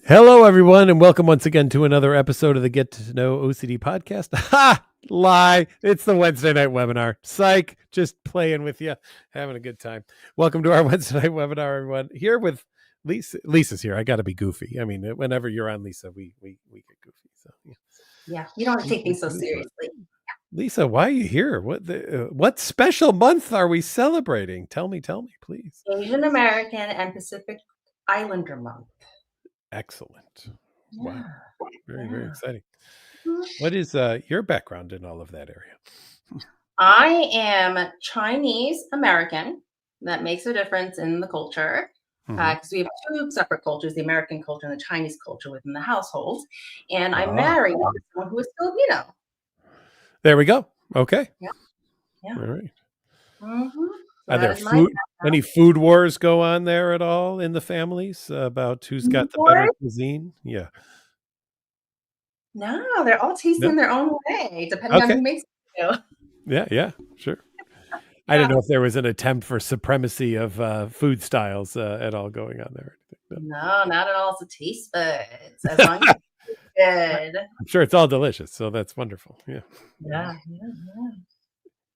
Hello, everyone, and welcome once again to another episode of the Get to Know OCD podcast. Ha! Lie. It's the Wednesday night webinar. Psych. Just playing with you, having a good time. Welcome to our Wednesday night webinar, everyone. Here with Lisa. Lisa's here. I got to be goofy. I mean, whenever you're on, Lisa, we get goofy. So yeah, you don't take things so seriously. Lisa, why are you here? What special month are we celebrating? Tell me, please. Asian American and Pacific Islander Month. Excellent. Yeah. Wow. Very exciting. Mhm. What is your background in all of that area? I am Chinese American. That makes a difference in the culture because we have two separate cultures, the American culture and the Chinese culture within the household. And I'm married to someone who is Filipino. There we go. Okay. Yeah. All right. Mm-hmm. Are there any food wars go on there at all in the families about who's got the better cuisine? Yeah. No, they're all tasting their own way, depending on who makes it. Yeah, sure. I didn't know if there was an attempt for supremacy of food styles at all going on there. No, not at all. It's a taste buds. As long as it's good. I'm sure it's all delicious, so that's wonderful. Yeah.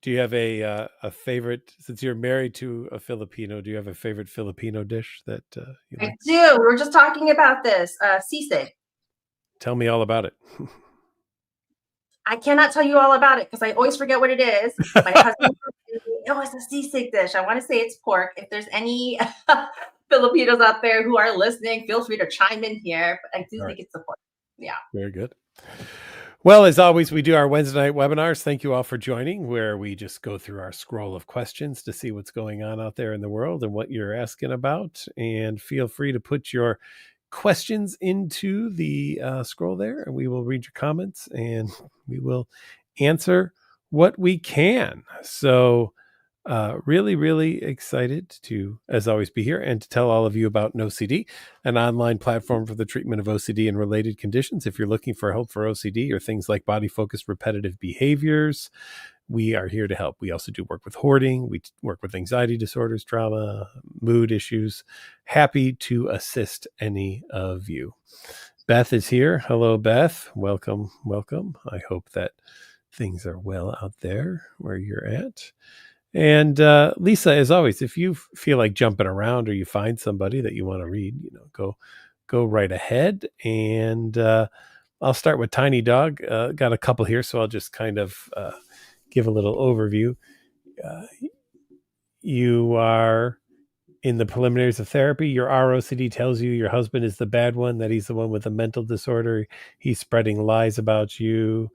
Do you have a favorite, since you're married to a Filipino, do you have a favorite Filipino dish that you like? I do. We were just talking about this. Sisig. Tell me all about it. I cannot tell you all about it because I always forget what it is. My husband, it's a sisig dish. I want to say it's pork. If there's any Filipinos out there who are listening, feel free to chime in here. But I do think it's the pork. Yeah. Very good. Well, as always, we do our Wednesday night webinars. Thank you all for joining, where we just go through our scroll of questions to see what's going on out there in the world and what you're asking about. And feel free to put your questions into the scroll there, and we will read your comments and we will answer what we can. So really excited to, as always, be here and to tell all of you about NOCD, an online platform for the treatment of OCD and related conditions. If you're looking for help for OCD or things like body-focused repetitive behaviors, we are here to help. We also do work with hoarding. We work with anxiety disorders, trauma, mood issues. Happy to assist any of you. Beth is here. Hello, Beth. Welcome. I hope that things are well out there where you're at. And Lisa, as always, if you feel like jumping around or you find somebody that you want to read, go right ahead. And I'll start with Tiny Dog. Got a couple here, so I'll just kind of give a little overview. You are in the preliminaries of therapy. Your ROCD tells you your husband is the bad one, that he's the one with a mental disorder. He's spreading lies about you.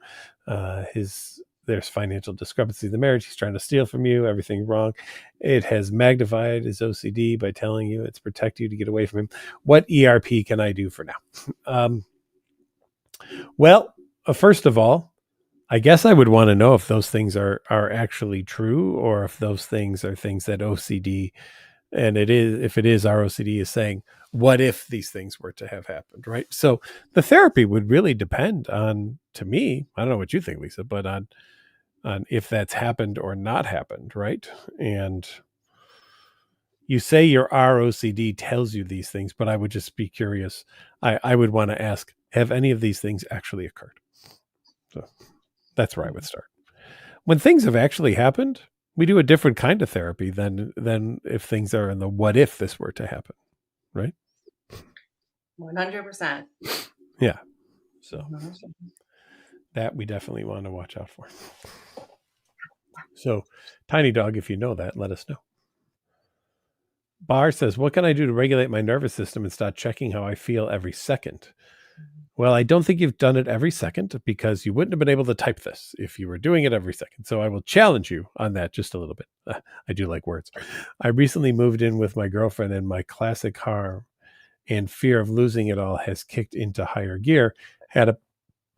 There's financial discrepancy in the marriage. He's trying to steal from you. Everything wrong. It has magnified his OCD by telling you it's protect you to get away from him. What ERP can I do for now? Well, first of all, I guess I would want to know if those things are actually true, or if those things are things that OCD, and if it is our OCD is saying, what if these things were to have happened, right? So the therapy would really depend on, to me, I don't know what you think, Lisa, but on if that's happened or not happened, right? And you say your ROCD tells you these things, but I would just be curious. I would want to ask, have any of these things actually occurred? So that's where I would start. When things have actually happened, we do a different kind of therapy than if things are in the what if this were to happen, right? 100%. Yeah. So that we definitely want to watch out for. So, Tiny Dog, if you know that, let us know. Bar says, what can I do to regulate my nervous system and start checking how I feel every second? Well, I don't think you've done it every second, because you wouldn't have been able to type this if you were doing it every second. So I will challenge you on that just a little bit. I do like words. I recently moved in with my girlfriend, and my classic harm and fear of losing it all has kicked into higher gear. Had a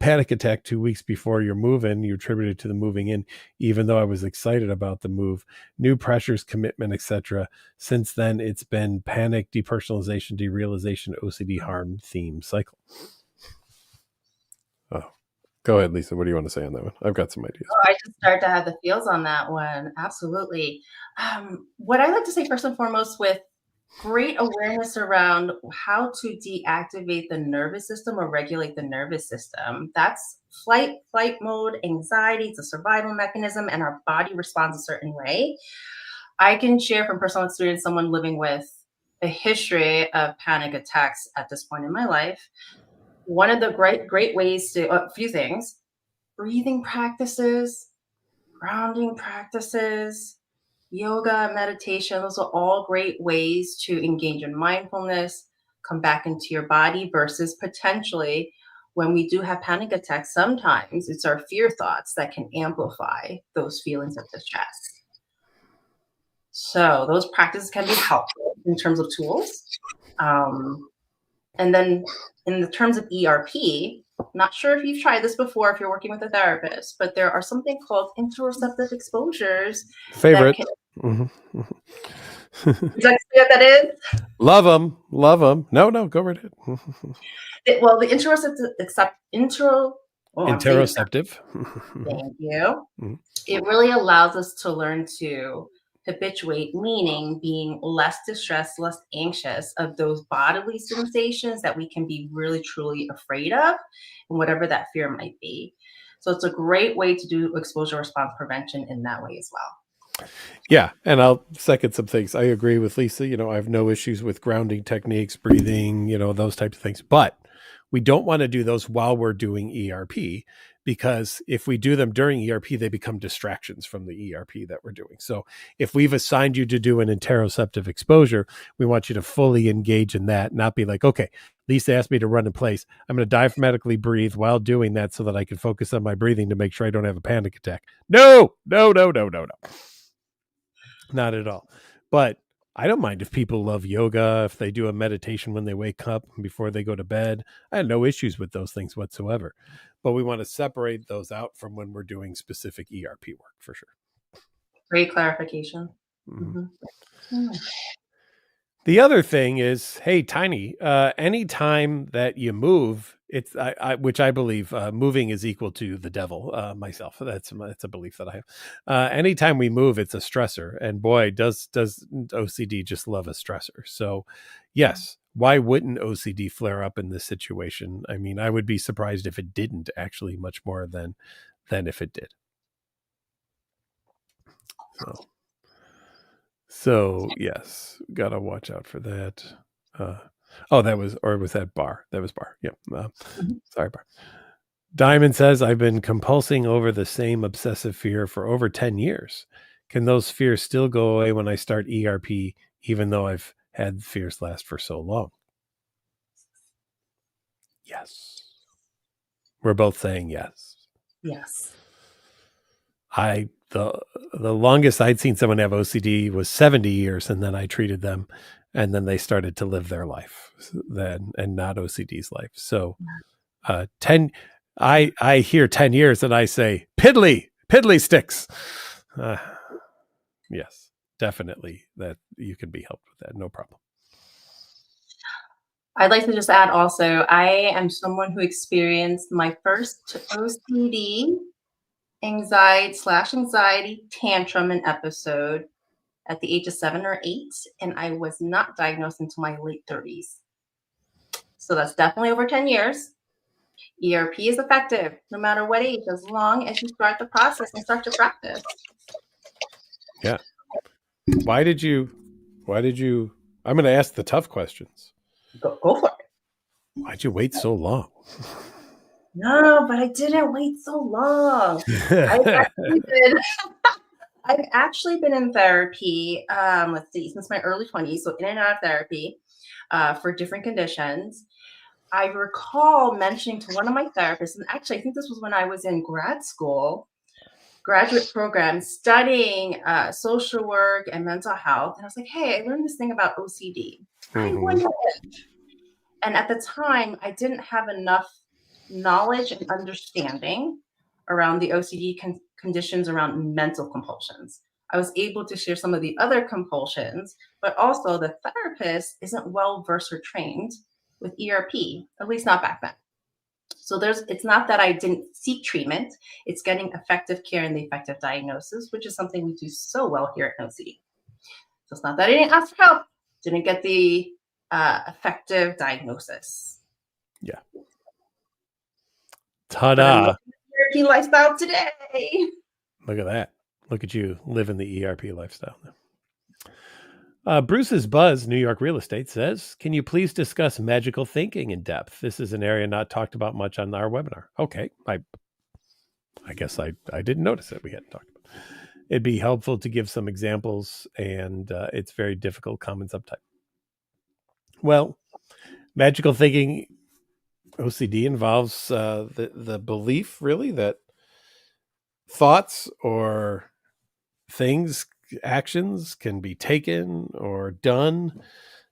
panic attack 2 weeks before your move in. You attributed to the moving in, even though I was excited about the move. New pressures, commitment, etc. Since then, it's been panic, depersonalization, derealization, OCD, harm, theme, cycle. Oh, go ahead, Lisa. What do you want to say on that one? I've got some ideas. I just start to have the feels on that one. Absolutely. What I like to say first and foremost with great awareness around how to deactivate the nervous system or regulate the nervous system. That's flight mode, anxiety, it's a survival mechanism, and our body responds a certain way. I can share from personal experience, someone living with a history of panic attacks at this point in my life. One of the great ways to, a few things, breathing practices, grounding practices, yoga, meditation, those are all great ways to engage in mindfulness, come back into your body versus potentially when we do have panic attacks, sometimes it's our fear thoughts that can amplify those feelings of distress. So those practices can be helpful in terms of tools. And then in the terms of ERP, not sure if you've tried this before if you're working with a therapist, but there are something called interoceptive exposures that Favorite. can. Mm-hmm. Is that what that is? Love them. Love them. No, go right ahead. Well, the interoceptive intro. Oh, I'm saying this now. Interoceptive. Thank you. Mm-hmm. It really allows us to learn to habituate, meaning being less distressed, less anxious of those bodily sensations that we can be really truly afraid of, and whatever that fear might be. So it's a great way to do exposure response prevention in that way as well. Yeah, and I'll second some things. I agree with Lisa. I have no issues with grounding techniques, breathing, those types of things. But we don't want to do those while we're doing ERP, because if we do them during ERP, they become distractions from the ERP that we're doing. So if we've assigned you to do an interoceptive exposure, we want you to fully engage in that, not be like, okay, Lisa asked me to run in place. I'm going to diaphragmatically breathe while doing that so that I can focus on my breathing to make sure I don't have a panic attack. No. Not at all. But I don't mind if people love yoga, if they do a meditation when they wake up before they go to bed. I have no issues with those things whatsoever. But we want to separate those out from when we're doing specific ERP work for sure. Great clarification. Mm-hmm. Mm-hmm. The other thing is, hey, Tiny, anytime that you move, it's which I believe moving is equal to the devil myself. That's a belief that I have. Anytime we move, it's a stressor. And boy, does OCD just love a stressor. So yes, why wouldn't OCD flare up in this situation? I mean, I would be surprised if it didn't, actually, much more than if it did. So yes, gotta watch out for that. Was that Bar? That was Bar. Yep. Sorry, Bar. Diamond says, I've been compulsing over the same obsessive fear for over 10 years. Can those fears still go away when I start ERP, even though I've had fears last for so long? Yes. We're both saying yes. Yes. The longest I'd seen someone have OCD was 70 years, and then I treated them, and then they started to live their life then, and not OCD's life. So 10, I hear 10 years and I say, piddly sticks. Yes, definitely that you can be helped with that. No problem. I'd like to just add also, I am someone who experienced my first OCD anxiety tantrum and episode at the age of 7 or 8, and I was not diagnosed until my late 30s. So that's definitely over 10 years. ERP is effective no matter what age, as long as you start the process and start to practice. Yeah. Why did you, I'm going to ask the tough questions. Go for it. Why'd you wait so long? No, but I didn't wait so long. I've actually been in therapy, let's see, since my early 20s, so in and out of therapy for different conditions. I recall mentioning to one of my therapists, and actually I think this was when I was in grad school, graduate program, studying social work and mental health. And I was like, hey, I learned this thing about OCD. I wonder if. And at the time, I didn't have enough knowledge and understanding around the OCD conditions around mental compulsions. I was able to share some of the other compulsions, but also the therapist isn't well versed or trained with ERP, at least not back then. So it's not that I didn't seek treatment, it's getting effective care and the effective diagnosis, which is something we do so well here at NOCD. So it's not that I didn't ask for help, Didn't get the effective diagnosis. Yeah. But I'm Ta-da. living the ERP lifestyle today. Look at that. Look at you living the ERP lifestyle now. Bruce's Buzz, New York Real Estate, says, can you please discuss magical thinking in depth? This is an area not talked about much on our webinar. Okay. I guess I didn't notice it. We hadn't talked about it. It'd be helpful to give some examples, and it's very difficult common subtype. Well, magical thinking, OCD, involves the belief, really, that thoughts or things, actions can be taken or done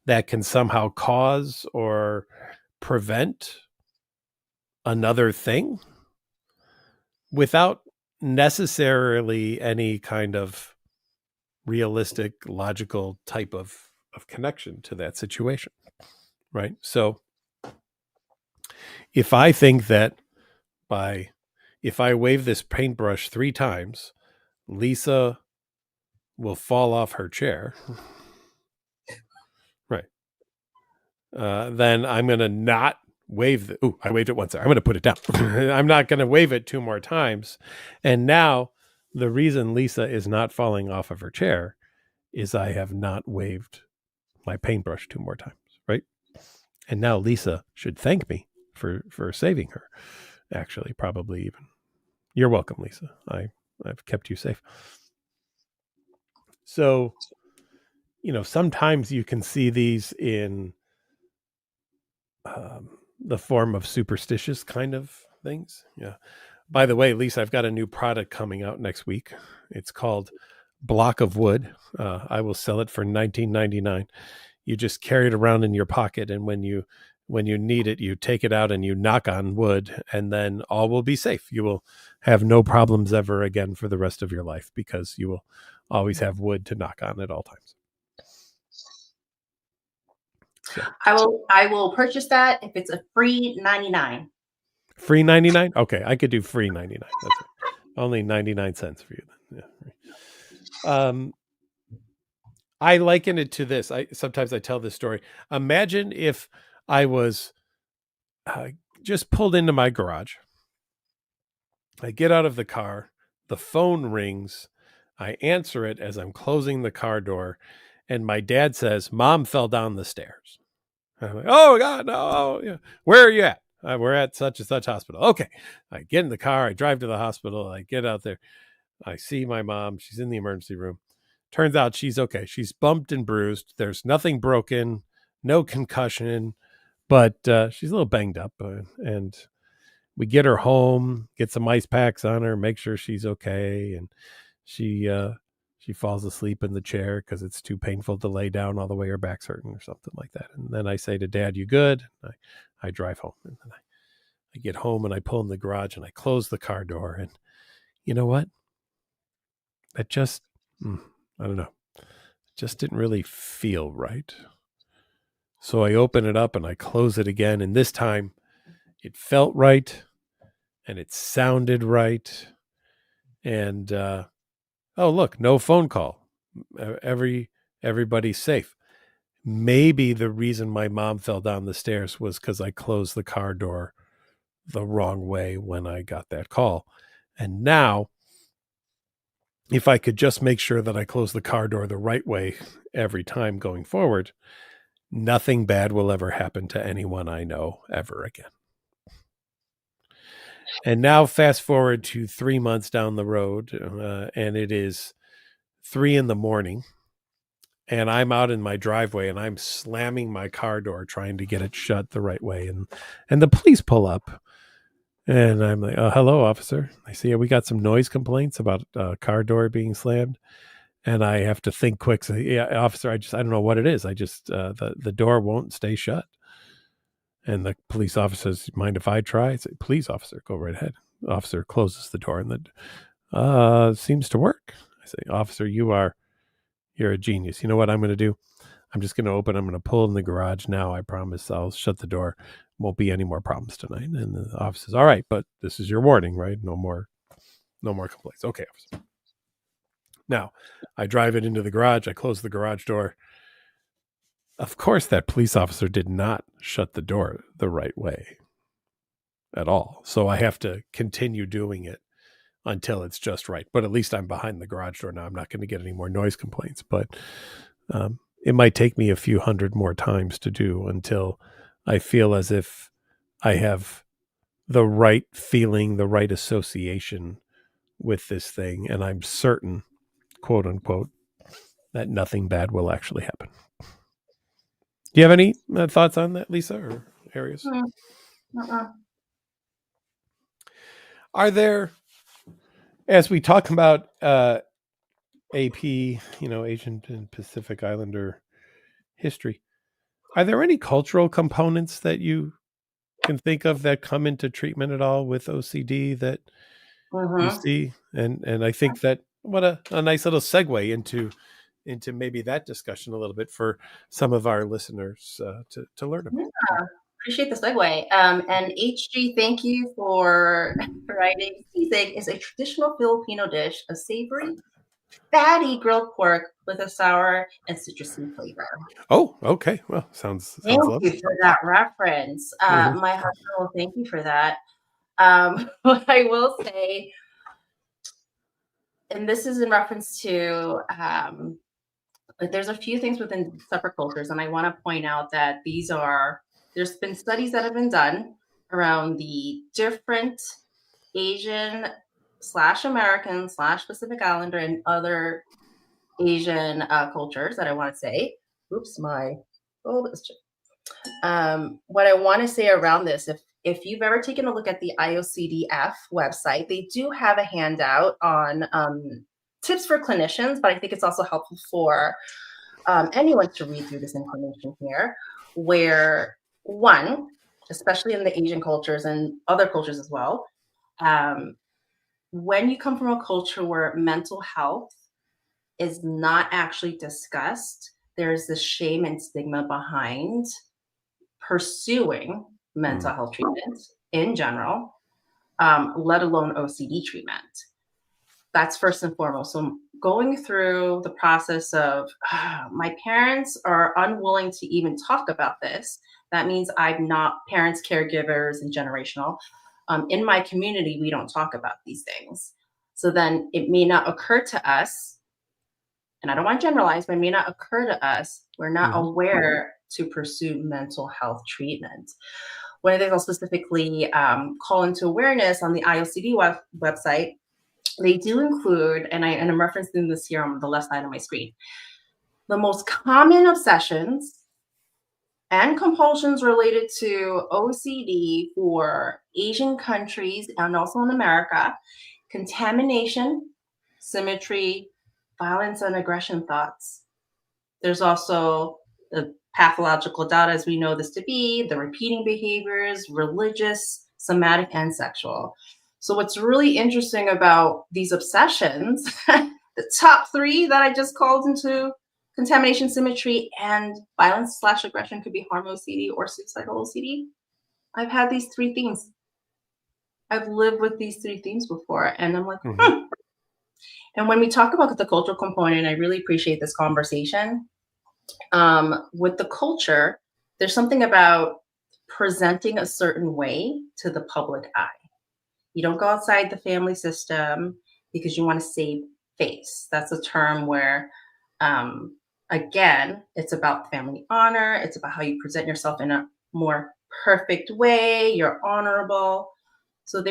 that can somehow cause or prevent another thing without necessarily any kind of realistic, logical type of connection to that situation, right? So if I think that if I wave this paintbrush 3 times, Lisa will fall off her chair, right? Then I'm going to not wave I waved it once. I'm going to put it down. I'm not going to wave it 2 more times. And now the reason Lisa is not falling off of her chair is I have not waved my paintbrush 2 more times, right? And now Lisa should thank me for saving her. Actually, probably even. You're welcome, Lisa. I've kept you safe. So, sometimes you can see these in the form of superstitious kind of things. Yeah. By the way, Lisa, I've got a new product coming out next week. It's called Block of Wood. I will sell it for $19.99. You just carry it around in your pocket, and when you need it, you take it out and you knock on wood, and then all will be safe. You will have no problems ever again for the rest of your life because you will always have wood to knock on at all times. So. I will purchase that if it's a free 99. Free 99? Okay, I could do free 99. That's right. Only 99 cents for you then. Yeah. I liken it to this. Sometimes I tell this story. Imagine if I was just pulled into my garage. I get out of the car, the phone rings, I answer it as I'm closing the car door, and my dad says, "Mom fell down the stairs." I'm like, "Oh God, no! Yeah. Where are you at?" "We're at such and such hospital." Okay, I get in the car, I drive to the hospital, I get out there, I see my mom. She's in the emergency room. Turns out she's okay. She's bumped and bruised. There's nothing broken, no concussion, but she's a little banged up, and we get her home, get some ice packs on her, make sure she's okay, and she falls asleep in the chair because it's too painful to lay down all the way her back's hurting or something like that. And then I say to Dad, "You good?" I drive home, and then I get home and I pull in the garage and I close the car door, and you know what? That just I don't know, just didn't really feel right. So I open it up and I close it again, and this time it felt right and it sounded right. And oh, look, no phone call. Everybody's safe. Maybe the reason my mom fell down the stairs was because I closed the car door the wrong way when I got that call. And now, if I could just make sure that I close the car door the right way every time going forward, nothing bad will ever happen to anyone I know ever again. And now fast forward to 3 months down the road, and it is 3 a.m, and I'm out in my driveway and I'm slamming my car door trying to get it shut the right way. And the police pull up, and I'm like, "Hello, officer." I see we got some noise complaints about car door being slammed. And I have to think quick. So, "Yeah, officer, I don't know what it is. I just, the door won't stay shut." And the police officer says, "Mind if I try?" I say, "Please, officer, go right ahead." Officer closes the door, and the seems to work. I say, "Officer, you're a genius. You know what I'm going to do? I'm just going to I'm going to pull in the garage now. I promise I'll shut the door. Won't be any more problems tonight." And the officer says, "All right, but this is your warning, right? No more complaints." "Okay, officer." Now, I drive it into the garage. I close the garage door. Of course, that police officer did not shut the door the right way at all. So I have to continue doing it until it's just right. But at least I'm behind the garage door now. I'm not going to get any more noise complaints. But it might take me a few hundred more times to do until I feel as if I have the right feeling, the right association with this thing. And I'm certain, quote unquote, that nothing bad will actually happen. Do you have any thoughts on that, Lisa, or areas? Uh-uh. Are there, as we talk about AP, Asian and Pacific Islander history, are there any cultural components that you can think of that come into treatment at all with OCD that you Mm-hmm. see? And I think that what a nice little segue into maybe that discussion a little bit for some of our listeners to learn about. Appreciate the segue. And HG, thank you for writing. Sisig is a traditional Filipino dish of savory, fatty grilled pork with a sour and citrusy flavor. Oh, okay. Well, sounds Thank you lovely. for that reference. Mhm. My husband will thank you for that. What I will say, and this is in reference to like there's a few things within separate cultures, and I want to point out that there's been studies that have been done around the different Asian slash American slash Pacific Islander and other Asian cultures that I want to say. Oops, my oh, what I want to say around this, if you've ever taken a look at the IOCDF website, they do have a handout on tips for clinicians, but I think it's also helpful for anyone to read through this information here, where one, especially in the Asian cultures and other cultures as well, um, when you come from a culture where mental health is not actually discussed, there's this shame and stigma behind pursuing mental Mm. health treatment in general, let alone OCD treatment. That's first and foremost. So going through the process of my parents are unwilling to even talk about this. That means I'm not parents, caregivers, and generational. In my community, we don't talk about these things. So then it may not occur to us, and I don't want to generalize, but it may not occur to us. We're not Mhm. aware to pursue mental health treatment. One of the things I'll specifically call into awareness on the IOCD website, they do include, and I'm referencing this here on the left side of my screen, the most common obsessions and compulsions related to OCD for Asian countries and also in America: contamination, symmetry, violence and aggression thoughts. There's also the pathological data, as we know this to be, the repeating behaviors, religious, somatic, and sexual. So, what's really interesting about these obsessions, the top three that I just called into contamination, symmetry, and violence slash aggression could be harm OCD or suicidal OCD. I've had these three themes. I've lived with these three themes before, and I'm like, Mhm. And when we talk about the cultural component, I really appreciate this conversation. With the culture, there's something about presenting a certain way to the public eye. You don't go outside the family system because you want to save face. That's a term where, again, it's about family honor. It's about how you present yourself in a more perfect way. You're honorable. So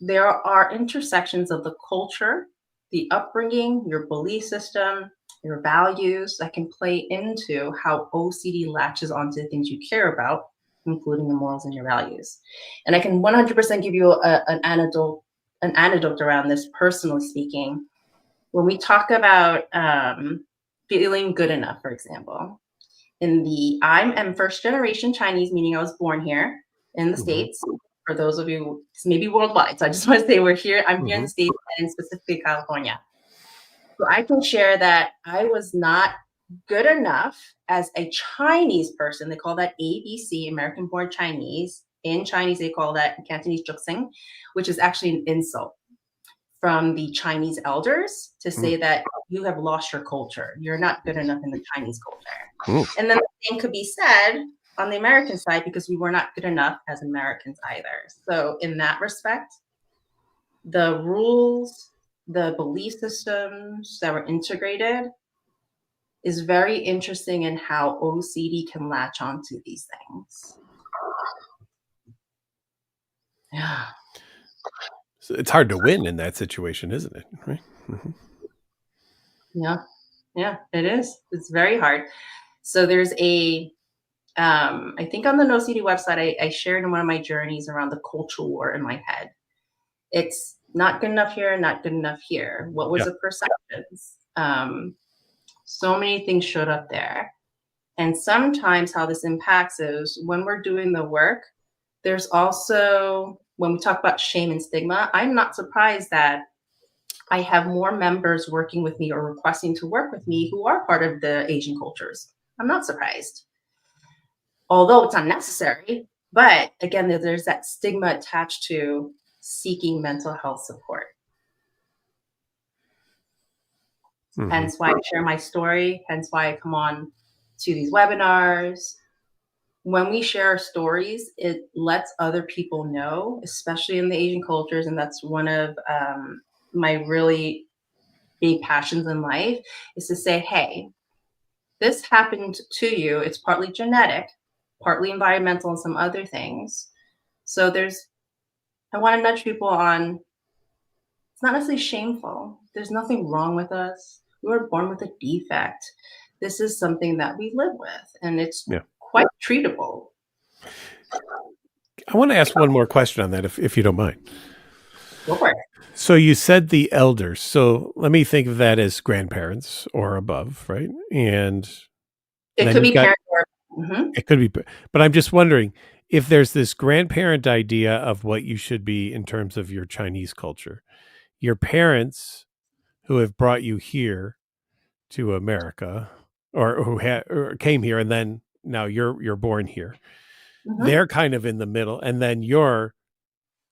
there are intersections of the culture, the upbringing, your belief system, your values that can play into how OCD latches onto the things you care about, including the morals and your values. And I can 100% give you an anecdote around this, personally speaking. When we talk about feeling good enough, for example, I'm first generation Chinese, meaning I was born here in the Mhm. States. For those of you, maybe worldwide. So I just want to say I'm here in Mhm. the States and specifically California. So I can share that I was not good enough as a Chinese person. They call that ABC, American born Chinese. In Chinese, they call that Cantonese juxing, which is actually an insult. from the Chinese elders to say that you have lost your culture. You're not good enough in the Chinese culture. And then the same could be said on the American side because we were not good enough as Americans either. So in that respect, the rules, the belief systems that were integrated is very interesting in how OCD can latch onto these things. Yeah. So it's hard to win in that situation, isn't it? Right? Yeah, it is. It's very hard. So there's I think on the NOCD website, I shared in one of my journeys around the cultural war in my head. It's not good enough here, not good enough here. What was the perceptions? So many things showed up there. And sometimes how this impacts is when we're doing the work, there's also, when we talk about shame and stigma, I'm not surprised that I have more members working with me or requesting to work with me who are part of the Asian cultures. I'm not surprised. Although it's unnecessary, but again, there's that stigma attached to seeking mental health support. Hence why I share my story, hence why I come on to these webinars. When we share our stories, it lets other people know, especially in the Asian cultures, and that's one of my really big passions in life, is to say, hey, this happened to you. It's partly genetic, partly environmental, and some other things. So I want to nudge people on, it's not necessarily shameful. There's nothing wrong with us. We were born with a defect. This is something that we live with, and it's quite treatable. I want to ask one more question on that, if you don't mind. Go for it. So you said the elders. So let me think of that as grandparents or above, right? And it could be parents it could be, but I'm just wondering if there's this grandparent idea of what you should be in terms of your Chinese culture. Your parents who have brought you here to America, or or came here, and then now you're born here. They're kind of in the middle, and then you're,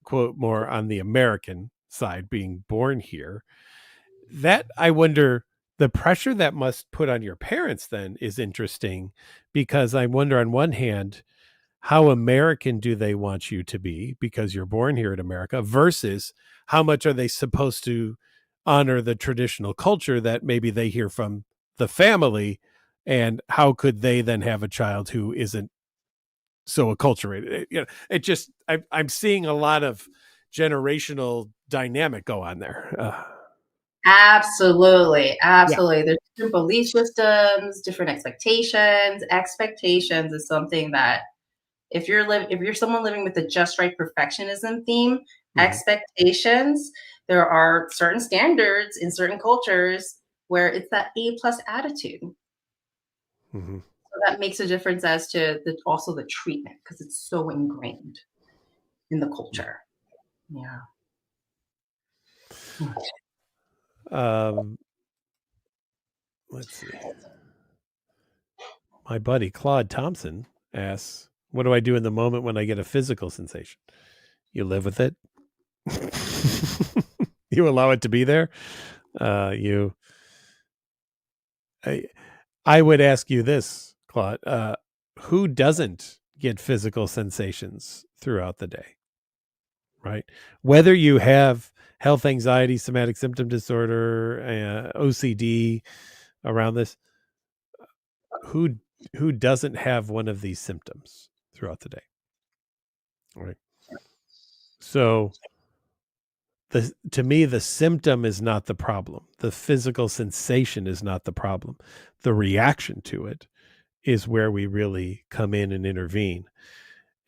quote, more on the American side, being born here. That, I wonder, the pressure that must put on your parents then is interesting, because I wonder, on one hand, how American do they want you to be because you're born here in America, versus how much are they supposed to honor the traditional culture that maybe they hear from the family, and how could they then have a child who isn't so acculturated? It just, I'm seeing a lot of generational dynamic go on there. Absolutely. There's different belief systems, different expectations. Expectations is something that if you're someone living with the just right perfectionism theme, expectations, there are certain standards in certain cultures where it's that A+ attitude. So that makes a difference as to also the treatment, because it's so ingrained in the culture. Yeah. Let's see. My buddy Claude Thompson asks, what do I do in the moment when I get a physical sensation? You live with it. You allow it to be there. I would ask you this, Claude. Who doesn't get physical sensations throughout the day? Right? Whether you have health anxiety, somatic symptom disorder, OCD around this, who doesn't have one of these symptoms throughout the day? Right. So to me, the symptom is not the problem. The physical sensation is not the problem. The reaction to it is where we really come in and intervene.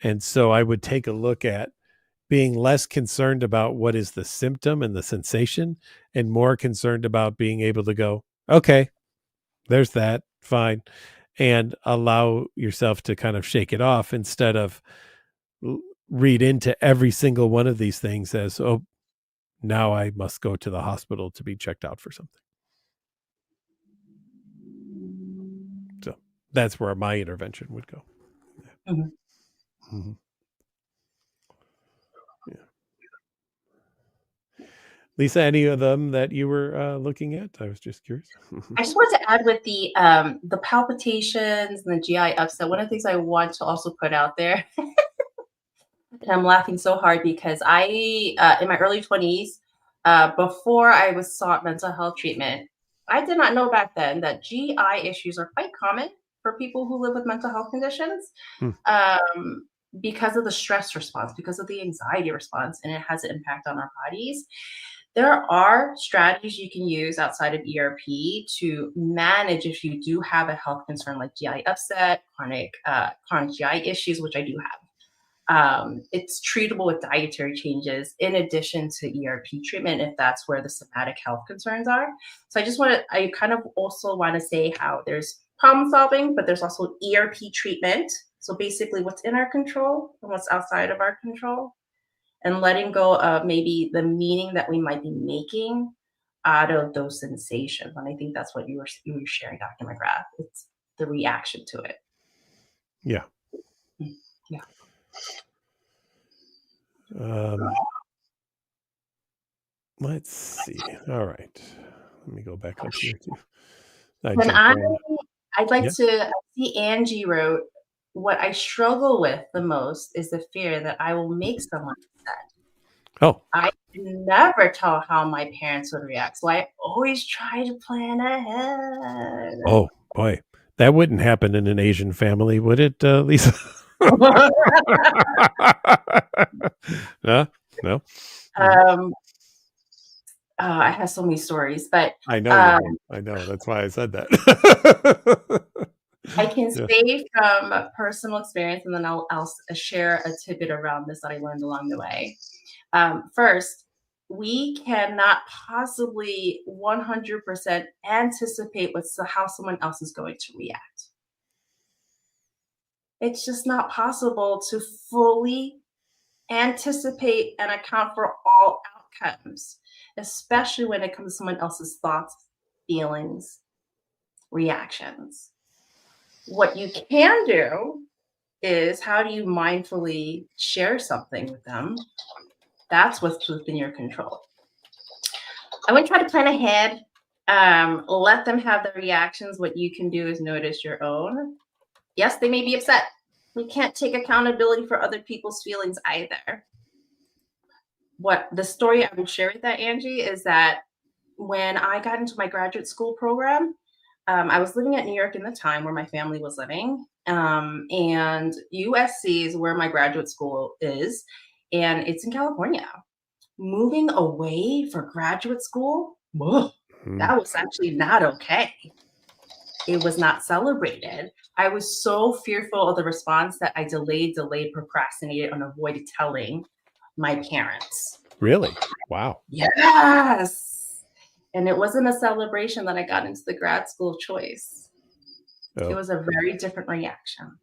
And so I would take a look at being less concerned about what is the symptom and the sensation, and more concerned about being able to go, okay, there's that, fine, and allow yourself to kind of shake it off, instead of read into every single one of these things as, oh, now I must go to the hospital to be checked out for something. So that's where my intervention would go. Yeah. Lisa, any of them that you were looking at? I was just curious. I just wanted to add with the palpitations and the GI upset. One of the things I want to also put out there, and I'm laughing so hard because in my early 20s, before I was sought mental health treatment, I did not know back then that GI issues are quite common for people who live with mental health conditions. Hmm. Because of the stress response, because of the anxiety response, and it has an impact on our bodies. There are strategies you can use outside of ERP to manage if you do have a health concern like GI upset, chronic GI issues, which I do have. It's treatable with dietary changes in addition to ERP treatment if that's where the somatic health concerns are. So I kind of also want to say how there's problem solving, but there's also ERP treatment. So basically, what's in our control and what's outside of our control, and letting go of maybe the meaning that we might be making out of those sensations. And I think that's what you were sharing, Dr. McGrath. It's the reaction to it. Yeah. Yeah. Let's see. All right. Let me go back up here too. I'd like Yeah. to see Angie wrote, what I struggle with the most is the fear that I will make someone upset. Oh. I can never tell how my parents would react, so I always try to plan ahead. Oh boy, that wouldn't happen in an Asian family, would it, Lisa? No, no. I have so many stories, but I know you do. I know. That's why I said that. I can Yeah. say from personal experience, and then I'll share a tidbit around this that I learned along the way. First, we cannot possibly 100% anticipate how someone else is going to react. It's just not possible to fully anticipate and account for all outcomes, especially when it comes to someone else's thoughts, feelings, reactions. What you can do is, how do you mindfully share something with them? That's what's within your control. I wouldn't try to plan ahead. Let them have the reactions. What you can do is notice your own. Yes, they may be upset. We can't take accountability for other people's feelings either. What the story I will share with that, Angie, is that when I got into my graduate school program, I was living at New York in the time where my family was living. And USC is where my graduate school is, and it's in California. Moving away for graduate school, that was actually not okay. It was not celebrated. I was so fearful of the response that I delayed, procrastinated, and avoided telling my parents. Really? Wow. Yes. And it wasn't a celebration that I got into the grad school choice. Oh. It was a very different reaction.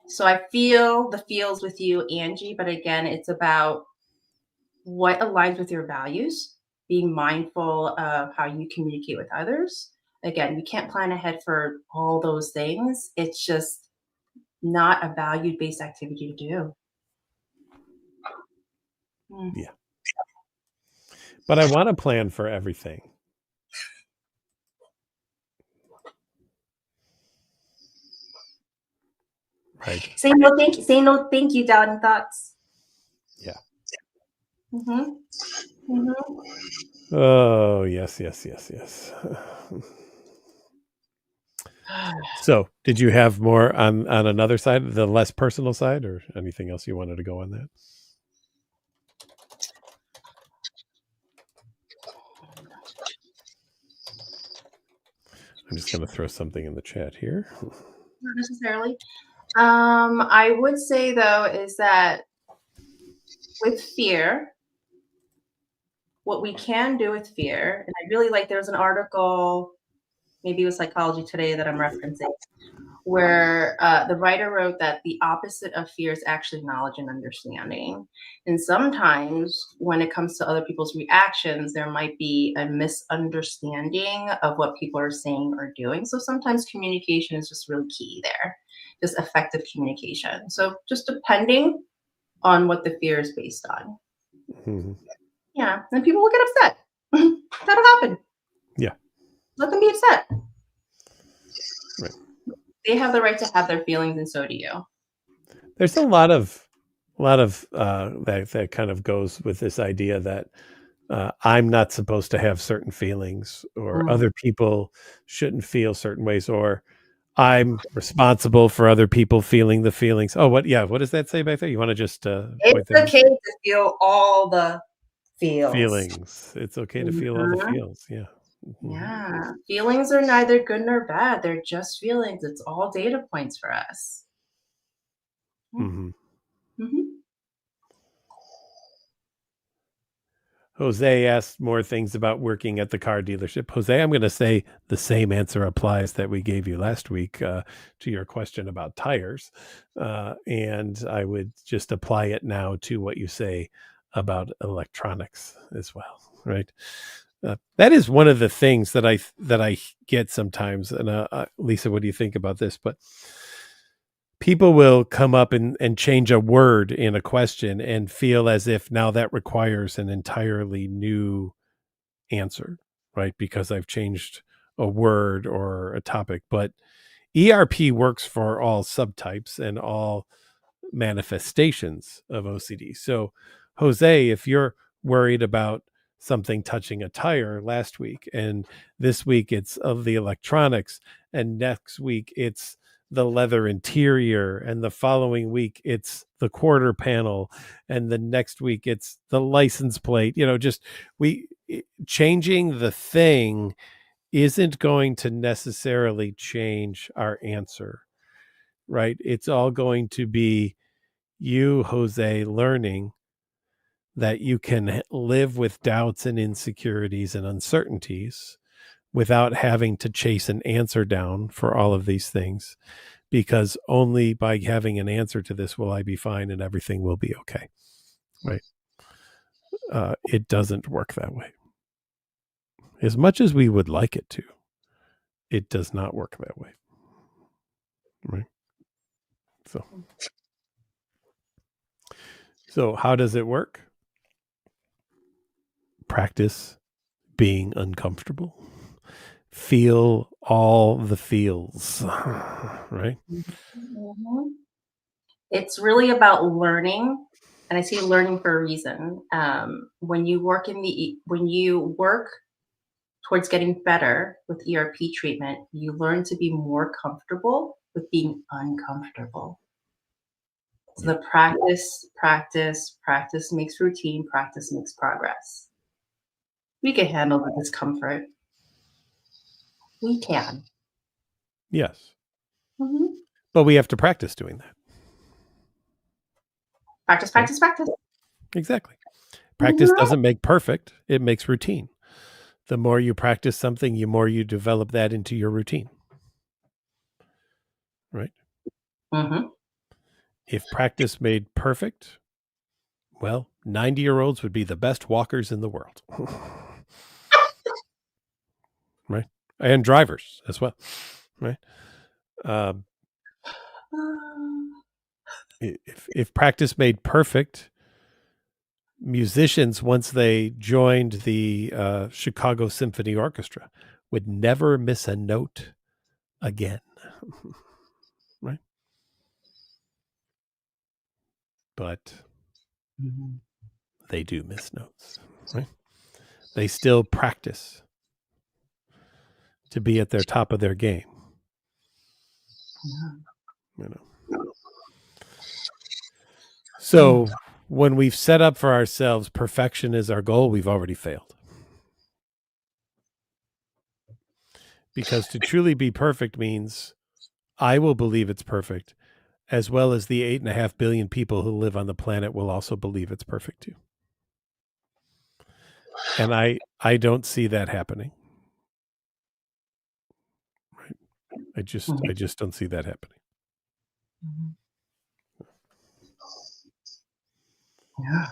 So I feel the feels with you, Angie, but again, it's about what aligns with your values, being mindful of how you communicate with others. Again, you can't plan ahead for all those things. It's just not a value-based activity to do. Yeah. But I want to plan for everything. Right. Say no, thank you. Say no, thank you, Doubting Thoughts. Yeah. Mm-hmm. Mm-hmm. Oh, yes. So, did you have more on another side, the less personal side, or anything else you wanted to go on that? I'm just going to throw something in the chat here. Not necessarily. I would say, though, is that with fear, what we can do with fear, and I really like, there's an article, maybe it was Psychology Today that I'm referencing, where the writer wrote that the opposite of fear is actually knowledge and understanding. And sometimes when it comes to other people's reactions, there might be a misunderstanding of what people are saying or doing. So sometimes communication is just really key there, just effective communication. So just depending on what the fear is based on. Mm-hmm. Yeah, and people will get upset. That'll happen. Yeah. Let them be upset. Right. They have the right to have their feelings, and so do you. There's a lot of that kind of goes with this idea that I'm not supposed to have certain feelings, or Mm. other people shouldn't feel certain ways, or I'm responsible for other people feeling the feelings. Oh, what? Yeah. What does that say back there? You want to just point It's that out? okay to feel all the feels. Feelings. It's okay to feel all the Mhm. feels. Yeah. Hmm. Yeah. Feelings are neither good nor bad. They're just feelings. It's all data points for us. Hmm. Mhm. Jose asked more things about working at the car dealership. Jose, I'm going to say the same answer applies that we gave you last week to your question about tires. And I would just apply it now to what you say about electronics as well, right? That is one of the things that I get sometimes. And Lisa, what do you think about this? But people will come up and change a word in a question and feel as if now that requires an entirely new answer, right? Because I've changed a word or a topic. But ERP works for all subtypes and all manifestations of OCD. So, Jose, if you're worried about something touching a tire last week, and this week it's of the electronics, and next week it's the leather interior, and the following week it's the quarter panel, and the next week it's the license plate, just we changing the thing isn't going to necessarily change our answer, right? It's all going to be you, Jose, learning that you can live with doubts and insecurities and uncertainties without having to chase an answer down for all of these things, because only by having an answer to this will I be fine and everything will be okay, right? It doesn't work that way. As much as we would like it to, it does not work that way, right? So, so how does it work? Practice being uncomfortable. Feel all the feels, right? Mhm. It's really about learning, and I say learning for a reason. When you work towards getting better with ERP treatment, you learn to be more comfortable with being uncomfortable. So Yeah. the practice makes routine, practice makes progress. We can handle the discomfort. We can. Yes. Mhm. But we have to practice doing that, Practice, right? practice, practice. Exactly. Practice Mhm. doesn't make perfect, it makes routine. The more you practice something, the more you develop that into your routine, right? Mhm. If practice made perfect, well, 90-year-olds would be the best walkers in the world, right? And drivers as well, right? Um, if practice made perfect, musicians, once they joined the Chicago Symphony Orchestra, would never miss a note again, right? But Mhm. they do miss notes, right? They still practice to be at their top of their game, Mhm. you know. So when we've set up for ourselves perfection as our goal, we've already failed. Because to truly be perfect means I will believe it's perfect, as well as the 8.5 billion people who live on the planet will also believe it's perfect too. And I don't see that happening. Right? I just don't see that happening. Mhm. Yeah.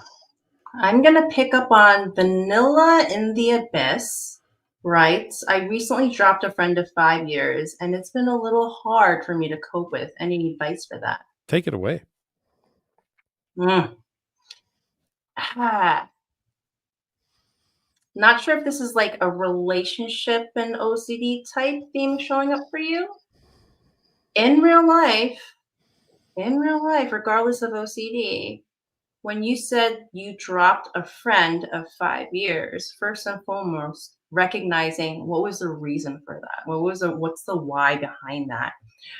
I'm gonna pick up on Vanilla in the Abyss, right? I recently dropped a friend of 5 years, and it's been a little hard for me to cope with. Any advice for that? Take it away. Mm. Ah, Not sure if this is like a relationship and OCD type theme showing up for you. In real life, regardless of OCD, when you said you dropped a friend of 5 years, first and foremost, recognizing what was the reason for that? What's the why behind that?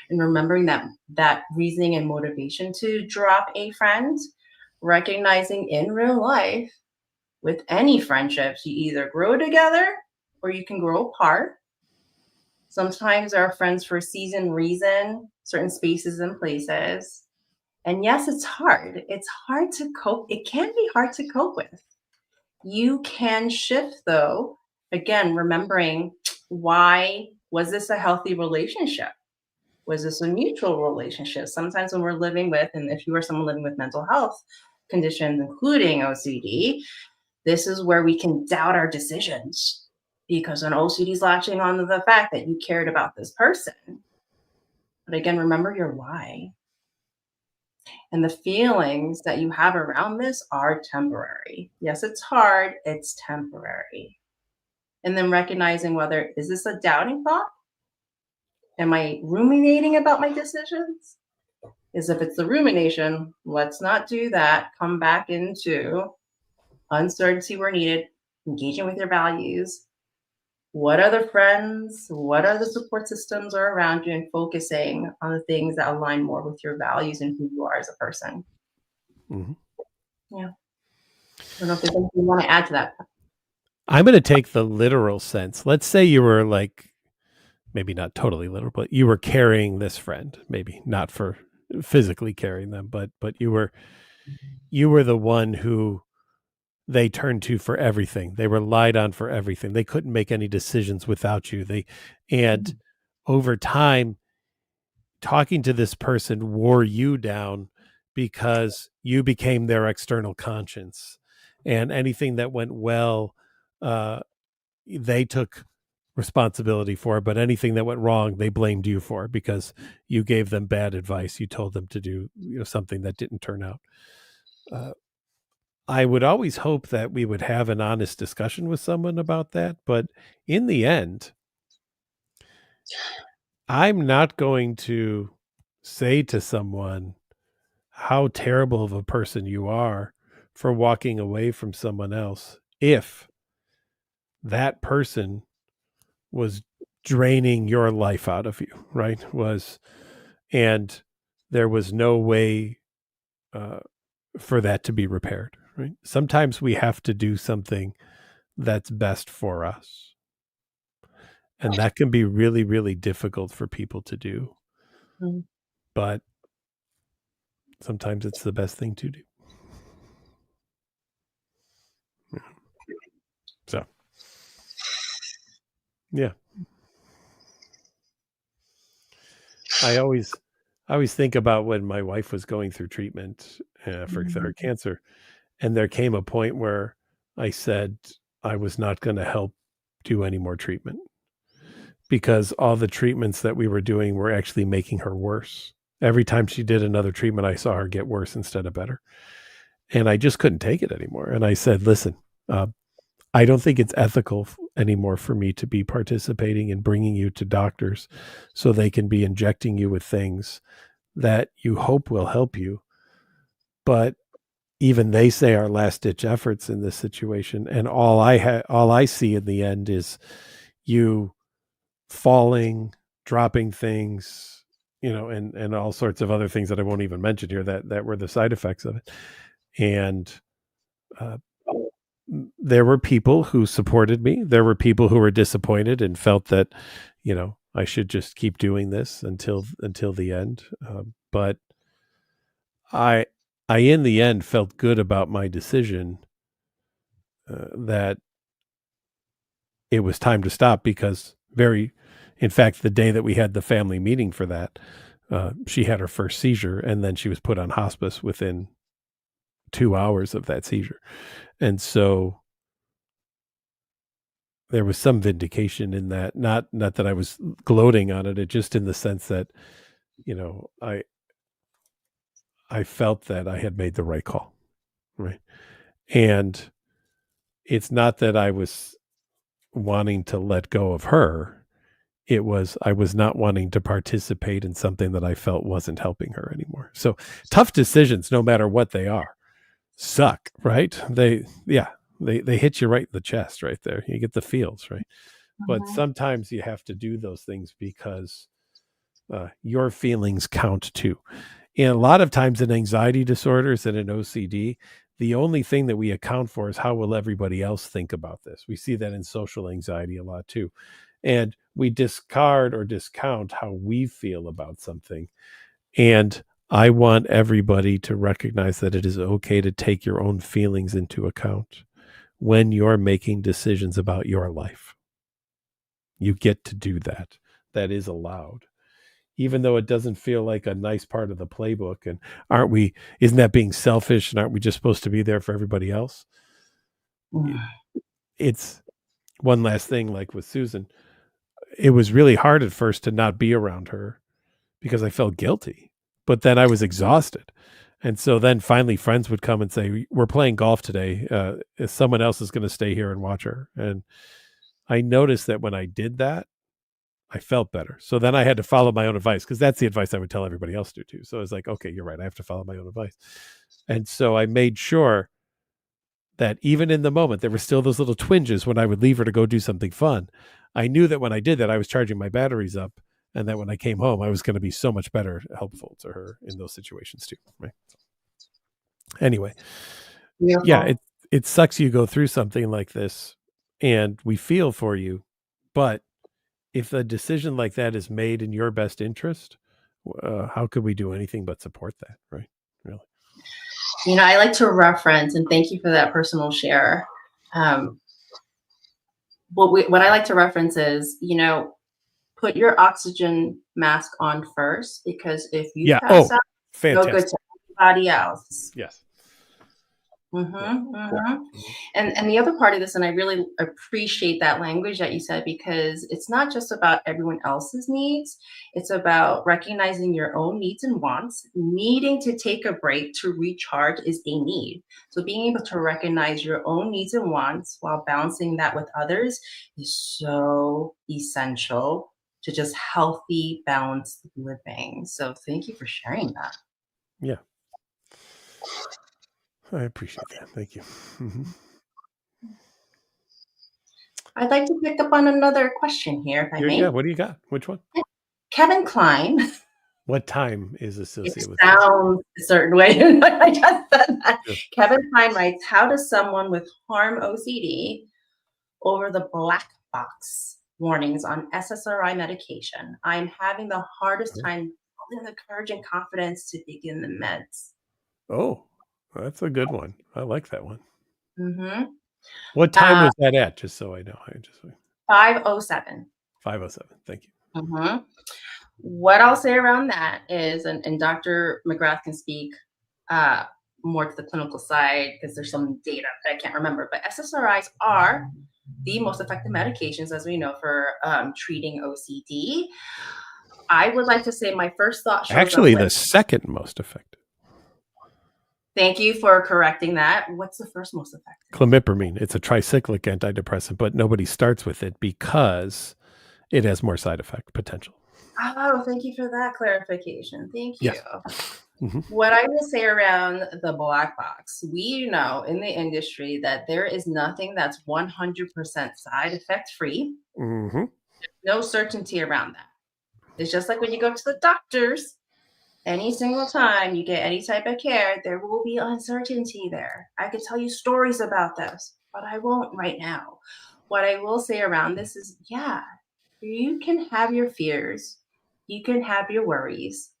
And remembering that reasoning and motivation to drop a friend, recognizing in real life with any friendships, you either grow together or you can grow apart. Sometimes our friends for a season reason, certain spaces and places. And yes, it's hard. It's hard to cope. It can be hard to cope with. You can shift though. Again, remembering, why was this a healthy relationship? Was this a mutual relationship? Sometimes when we're living with, and if you are someone living with mental health conditions, including OCD, this is where we can doubt our decisions because an OCD is latching on to the fact that you cared about this person. But again, remember your why. And the feelings that you have around this are temporary. Yes, it's hard, it's temporary. And then recognizing, whether is this a doubting thought? Am I ruminating about my decisions? Is, if it's the rumination, let's not do that. Come back into uncertainty where needed, engaging with your values. What other friends, what other support systems are around you, and focusing on the things that align more with your values and who you are as a person. Mhm. Yeah. I don't know if there's anything you want to add to that. I'm going to take the literal sense. Let's say you were like, maybe not totally literal, but you were carrying this friend, maybe not for physically carrying them, but you were the one who they turned to for everything. They relied on for everything. They couldn't make any decisions without you. And over time, talking to this person wore you down because you became their external conscience. And anything that went well, they took responsibility for it, but anything that went wrong, they blamed you for because you gave them bad advice. You told them to do something that didn't turn out. I would always hope that we would have an honest discussion with someone about that, but in the end, I'm not going to say to someone how terrible of a person you are for walking away from someone else if that person was draining your life out of you, right? And there was no way uh, for that to be repaired, right? Sometimes we have to do something that's best for us. And that can be really, really difficult for people to do. Mhm. But sometimes it's the best thing to do. Yeah. So, yeah. I always think about when my wife was going through treatment for her cancer, and there came a point where I said I was not going to help do any more treatment because all the treatments that we were doing were actually making her worse. Every time she did another treatment, I saw her get worse instead of better. And I just couldn't take it anymore. And I said, listen, uh, I don't think it's ethical anymore for me to be participating in bringing you to doctors so they can be injecting you with things that you hope will help you. But even they say are last ditch efforts in this situation. And all I see in the end is you falling, dropping things, and all sorts of other things that I won't even mention here that were the side effects of it. And uh, there were people who supported me. There were people who were disappointed and felt that, I should just keep doing this until the end. But I, I in the end felt good about my decision that it was time to stop because in fact, the day that we had the family meeting for that, she had her first seizure and then she was put on hospice within 2 hours of that seizure. And so there was some vindication in that, not that I was gloating on it, it just in the sense that, I felt that I had made the right call. Right. And it's not that I was wanting to let go of her. It was I was not wanting to participate in something that I felt wasn't helping her anymore. So tough decisions, no matter what they are, suck, right? They hit you right in the chest right there. You get the feels, right? But Mhm. sometimes you have to do those things because your feelings count too. And a lot of times in anxiety disorders and in OCD, the only thing that we account for is how will everybody else think about this. We see that in social anxiety a lot too. And we discard or discount how we feel about something. And I want everybody to recognize that it is okay to take your own feelings into account when you're making decisions about your life. You get to do that. That is allowed, even though it doesn't feel like a nice part of the playbook. And isn't that being selfish? And aren't we just supposed to be there for everybody else? It's one last thing, like with Susan, it was really hard at first to not be around her because I felt guilty, but then I was exhausted. And so then finally friends would come and say, we're playing golf today. Someone else is going to stay here and watch her. And I noticed that when I did that, I felt better. So then I had to follow my own advice because that's the advice I would tell everybody else to too. So I was like, okay, you're right. I have to follow my own advice. And so I made sure that even in the moment, there were still those little twinges when I would leave her to go do something fun. I knew that when I did that, I was charging my batteries up, and that when I came home, I was going to be so much better helpful to her in those situations too. Right. Anyway, yeah, Beautiful. it sucks you go through something like this, and we feel for you, but if a decision like that is made in your best interest, how could we do anything but support that, right? Really? I like to reference, and thank you for that personal share. Um, what I like to reference is, put your oxygen mask on first, because if you Yeah. pass Oh, out, no good fantastic. to anybody else. Yes. Yeah. Mm-hmm, mm-hmm. Mhm. And the other part of this, and I really appreciate that language that you said, because it's not just about everyone else's needs. It's about recognizing your own needs and wants. Needing to take a break to recharge is a need. So being able to recognize your own needs and wants while balancing that with others is so essential to just healthy, balanced living. So thank you for sharing that. Yeah. I appreciate that. Thank you. Mhm. I'd like to pick up on another question here, if I Yeah. may. What do you got? Which one? Kevin Klein. What time is It associated with this? sounds a certain way. I just said that. Yeah. Kevin Klein writes, how does someone with harm OCD over the black box warnings on SSRI medication? I'm having the hardest time building the courage and confidence to begin the meds. Oh, that's a good one. I like that one. Mm-hmm. What time was that at? Just so I know. I just 507. 5:07. Thank you. Mm-hmm. What I'll say around that is, and Dr. McGrath can speak uh, more to the clinical side because there's some data that I can't remember, but SSRIs are the most effective medications, as we know, for treating OCD. I would like to say my first thought shows up Actually, with, the second most effective. thank you for correcting that. What's the first most effective? Clomipramine. It's a tricyclic antidepressant, but nobody starts with it because it has more side effect potential. Oh, thank you for that clarification. Thank you. Yes. Mhm. What I will say around the black box, we know in the industry that there is nothing that's 100% side effect free. Mhm. No certainty around that. It's just like when you go to the doctors, any single time you get any type of care, there will be uncertainty there. I could tell you stories about this, but I won't right now. What I will say around this is, yeah, you can have your fears, you can have your worries.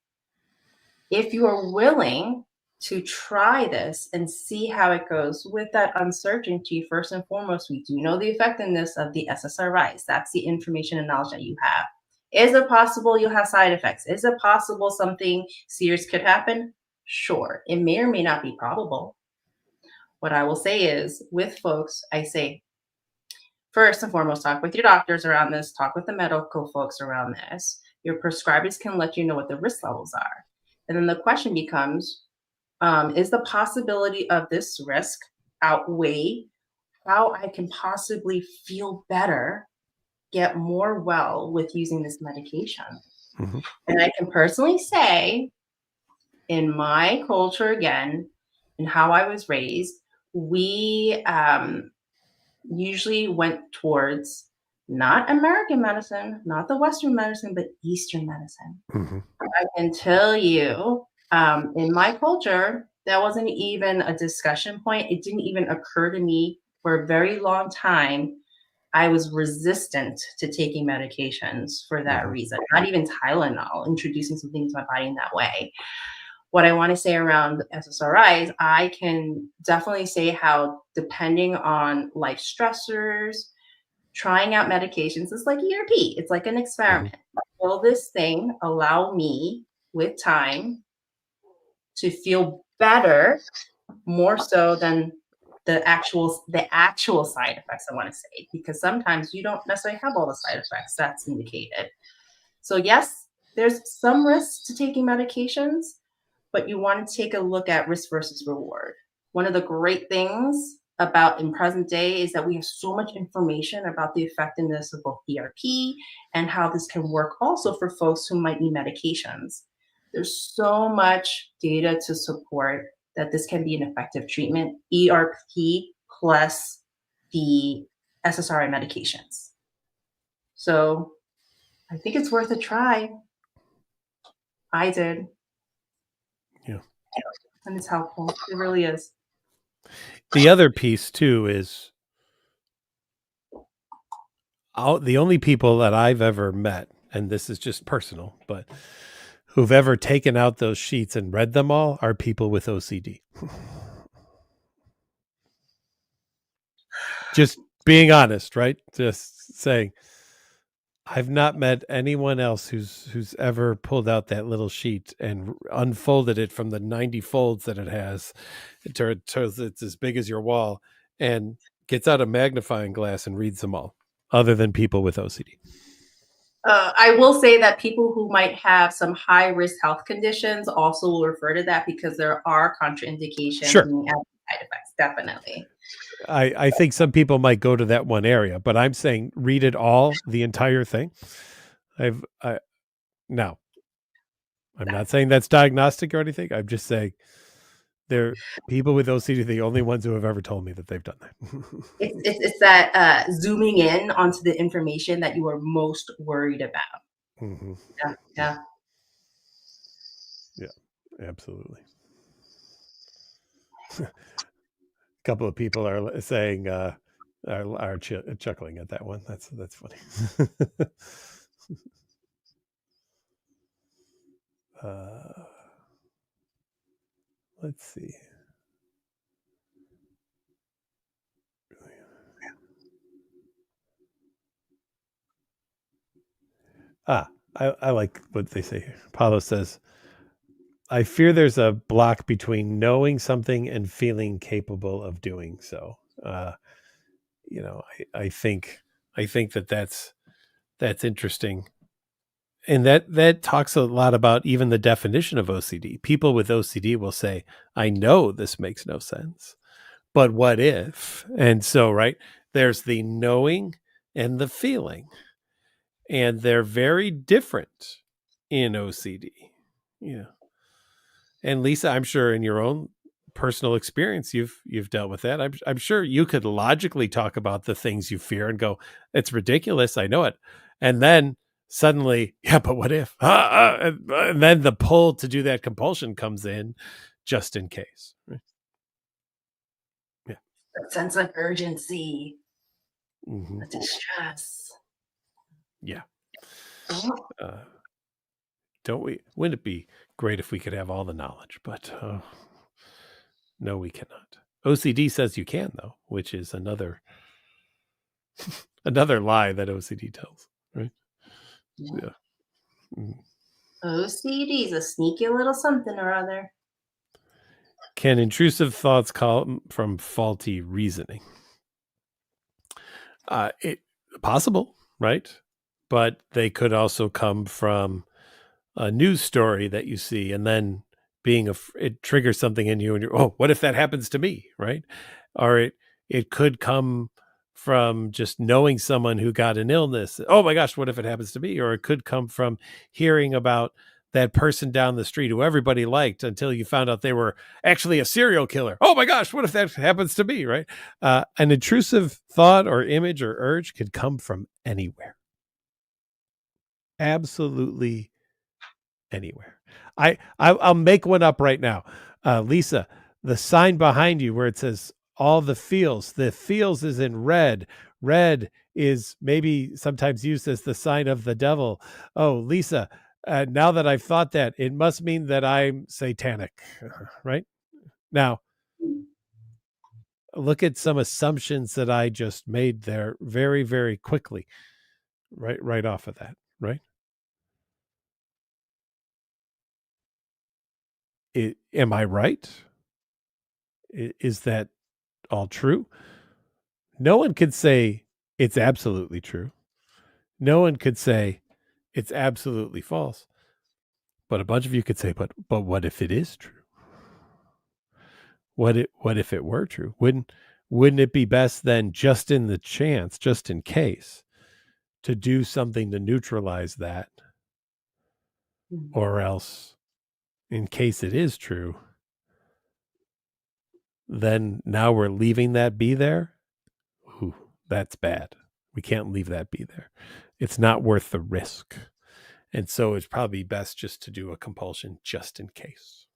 If you are willing to try this and see how it goes with that uncertainty, first and foremost, we do know the effectiveness of the SSRIs. That's the information and knowledge that you have. Is it possible you'll have side effects? Is it possible something serious could happen? Sure. It may or may not be probable. What I will say is, with folks, I say, first and foremost, talk with your doctors around this, talk with the medical folks around this. Your prescribers can let you know what the risk levels are. And then the question becomes, is the possibility of this risk outweigh how I can possibly feel better, get more well with using this medication. Mm-hmm. And I can personally say, in my culture again, and how I was raised, we usually went towards not American medicine, not the Western medicine, but Eastern medicine. Mm-hmm. I can tell you, in my culture, that wasn't even a discussion point. It didn't even occur to me for a very long time. I was resistant to taking medications for that Mm-hmm. reason. Not even Tylenol, introducing something to my body in that way. What I want to say around SSRIs, I can definitely say how, depending on life stressors, trying out medications is like ERP. It's like an Mm-hmm. experiment. Will this thing allow me with time to feel better more so than the actual side effects, I want to say, because sometimes you don't necessarily have all the side effects that's indicated. So yes, there's some risks to taking medications, but you want to take a look at risk versus reward. One of the great things about in present day is that we have so much information about the effectiveness of both ERP and how this can work also for folks who might need medications. There's so much data to support that this can be an effective treatment, ERP plus the SSRI medications. So I think it's worth a try. I did, Yeah. and it's helpful. It really is. The other piece too is the only people that I've ever met, and this is just personal, but who've ever taken out those sheets and read them all are people with OCD. Just being honest, right? Just saying, I've not met anyone else who's ever pulled out that little sheet and unfolded it from the 90 folds that it has until it's as big as your wall and gets out a magnifying glass and reads them all, other than people with OCD. I will say that people who might have some high risk health conditions also will refer to that because there are contraindications Sure. and side effects, definitely. I think some people might go to that one area, but I'm saying read it all, the entire thing. No, I'm not saying that's diagnostic or anything. I'm just saying they're people with OCD, the only ones who have ever told me that they've done that. It's that zooming in onto the information that you are most worried about. Mm-hmm. Yeah, yeah. Yeah, absolutely. A couple of people are saying, are chuckling at that one. That's funny. uh, let's see. I like what they say here. Paulo says, I fear there's a block between knowing something and feeling capable of doing so. You know, I think that that's interesting, and that talks a lot about even the definition of OCD. People with OCD will say, "I know this makes no sense, but what if?" And so, right, there's the knowing and the feeling, and they're very different in OCD. Yeah. And Lisa, I'm sure in your own personal experience, you've dealt with that. I'm sure you could logically talk about the things you fear and go, "It's ridiculous. I know it," and then suddenly, yeah, but what if? And then the pull to do that compulsion comes in, just in case. Right? Yeah. That sense of urgency, Mm-hmm. the distress. Yeah. Oh, Uh, don't we? Wouldn't it be great if we could have all the knowledge? But no, we cannot. OCD says you can, though, which is another lie that OCD tells, right? yeah. Yeah. Mm. OCD is a sneaky little something or other. Can intrusive thoughts come from faulty reasoning? It possible, right? But they could also come from a news story that you see, and then it triggers something in you, and you're, oh, what if that happens to me, right? Or It could come from just knowing someone who got an illness. Oh my gosh, what if it happens to me? Or it could come from hearing about that person down the street who everybody liked until you found out they were actually a serial killer. Oh my gosh, what if that happens to me, right? An intrusive thought or image or urge could come from anywhere. Absolutely anywhere. I'll make one up right now. Lisa, the sign behind you where it says all the feels is in red. Red is maybe sometimes used as the sign of the devil. Oh, Lisa, now that I've thought that, it must mean that I'm satanic, right? Now, look at some assumptions that I just made there very, very quickly, right off of that, right? Am I right? Is that all true? No one could say it's absolutely true. No one could say it's absolutely false. But a bunch of you could say, but what if it is true? What if it were true? Wouldn't it be best then, just in the chance, just in case, to do something to neutralize that? Or else, in case it is true, then now we're leaving that be there? Ooh, that's bad. We can't leave that be there. It's not worth the risk. And so it's probably best just to do a compulsion just in case.